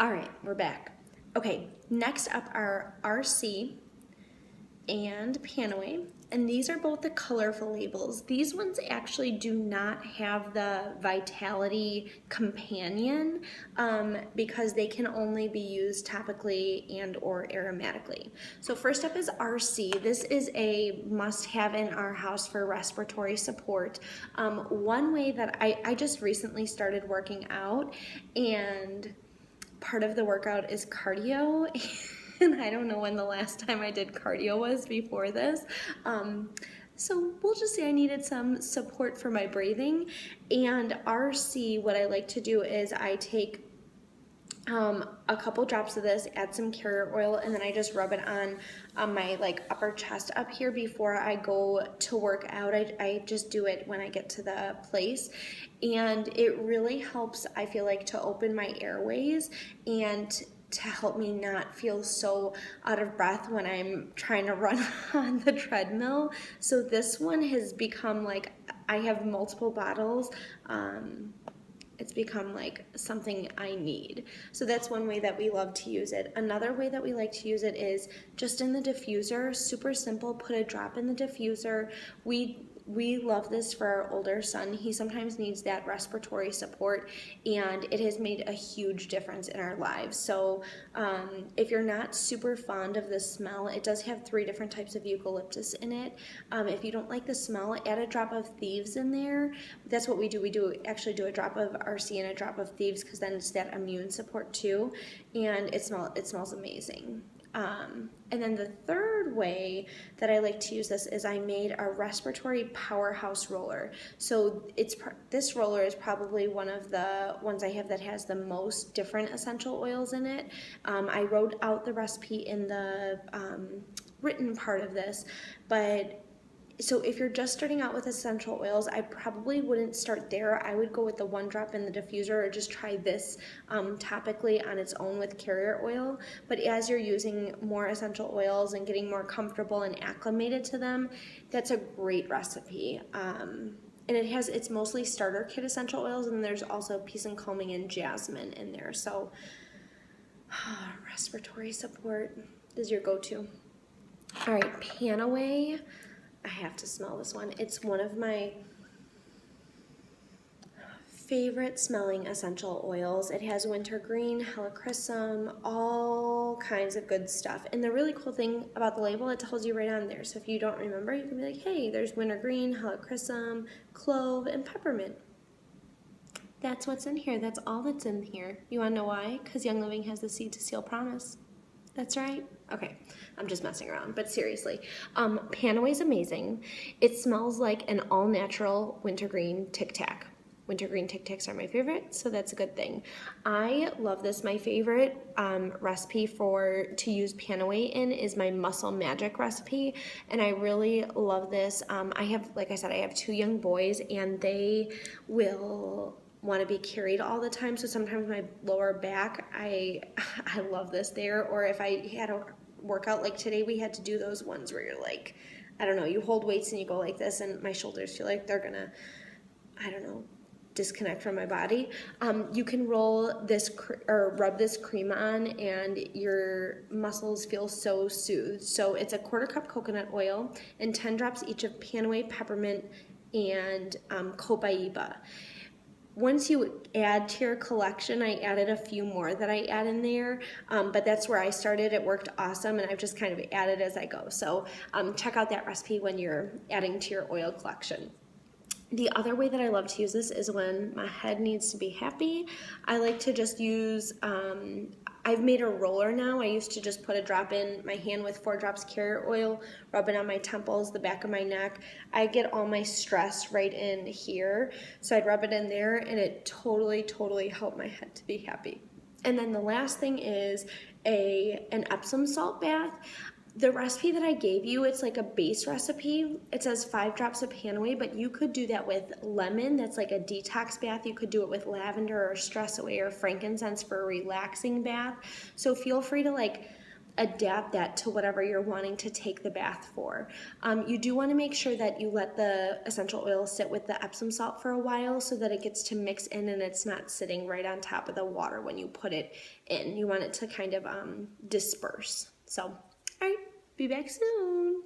All right, we're back. Okay, next up are RC and Panaway, and these are both the colorful labels. These ones actually do not have the Vitality Companion because they can only be used topically and or aromatically. So first up is RC. This is a must-have in our house for respiratory support. One way that I just recently started working out, and part of the workout is cardio. And I don't know when the last time I did cardio was before this. So we'll just say I needed some support for my breathing. And RC, what I like to do is I take a couple drops of this, add some carrier oil, and then I just rub it on my like upper chest up here before I go to work out. I just do it when I get to the place, and it really helps, I feel like, to open my airways and to help me not feel so out of breath when I'm trying to run on the treadmill. So this one has become like, I have multiple bottles. It's become like something I need. So that's one way that we love to use it. Another way that we like to use it is just in the diffuser. Super simple, put a drop in the diffuser. We love this for our older son. He sometimes needs that respiratory support, and it has made a huge difference in our lives. So if you're not super fond of the smell, it does have 3 different types of eucalyptus in it. If you don't like the smell, add a drop of Thieves in there. That's what we do. We actually do a drop of RC and a drop of Thieves because then it's that immune support too, and it smells amazing. And then the third way that I like to use this is I made a Respiratory Powerhouse Roller. So this roller is probably one of the ones I have that has the most different essential oils in it. I wrote out the recipe in the written part of this, but so if you're just starting out with essential oils, I probably wouldn't start there. I would go with the 1 drop in the diffuser, or just try this topically on its own with carrier oil. But as you're using more essential oils and getting more comfortable and acclimated to them, that's a great recipe. And it's mostly starter kit essential oils, and there's also peace and calming and jasmine in there. So respiratory support is your go-to. All right, Panaway. I have to smell this one. It's one of my favorite smelling essential oils. It has wintergreen, helichrysum, all kinds of good stuff. And the really cool thing about the label, it tells you right on there. So if you don't remember, you can be like, hey, there's wintergreen, helichrysum, clove, and peppermint. That's what's in here. That's all that's in here. You want to know why? Because Young Living has the Seed to Seal promise. That's right. Okay, I'm just messing around, but seriously, Panaway is amazing. It smells like an all-natural wintergreen Tic Tac. Wintergreen Tic Tacs are my favorite, so that's a good thing. I love this. My favorite recipe to use Panaway in is my Muscle Magic recipe, and I really love this. Like I said, I have 2 young boys, and they will want to be carried all the time, so sometimes my lower back, I love this there. Or if I had a workout like today, we had to do those ones where you're like, I don't know, you hold weights and you go like this, and my shoulders feel like they're gonna, I don't know, disconnect from my body. You can roll this or rub this cream on, and your muscles feel so soothed. So it's a 1/4 cup coconut oil and 10 drops each of Panaway, peppermint, and Copaiba. Once you add to your collection, I added a few more that I add in there, but that's where I started. It worked awesome, and I've just kind of added as I go. So check out that recipe when you're adding to your oil collection. The other way that I love to use this is when my head needs to be happy. I like to just use, I've made a roller now. I used to just put a drop in my hand with 4 drops carrier oil, rub it on my temples, the back of my neck. I get all my stress right in here. So I'd rub it in there, and it totally, totally helped my head to be happy. And then the last thing is an Epsom salt bath. The recipe that I gave you, it's like a base recipe. It says 5 drops of Panaway, but you could do that with lemon. That's like a detox bath. You could do it with lavender or stress away or frankincense for a relaxing bath. So feel free to adapt that to whatever you're wanting to take the bath for. You do want to make sure that you let the essential oil sit with the Epsom salt for a while so that it gets to mix in and it's not sitting right on top of the water when you put it in. You want it to kind of disperse. So, all right, be back soon.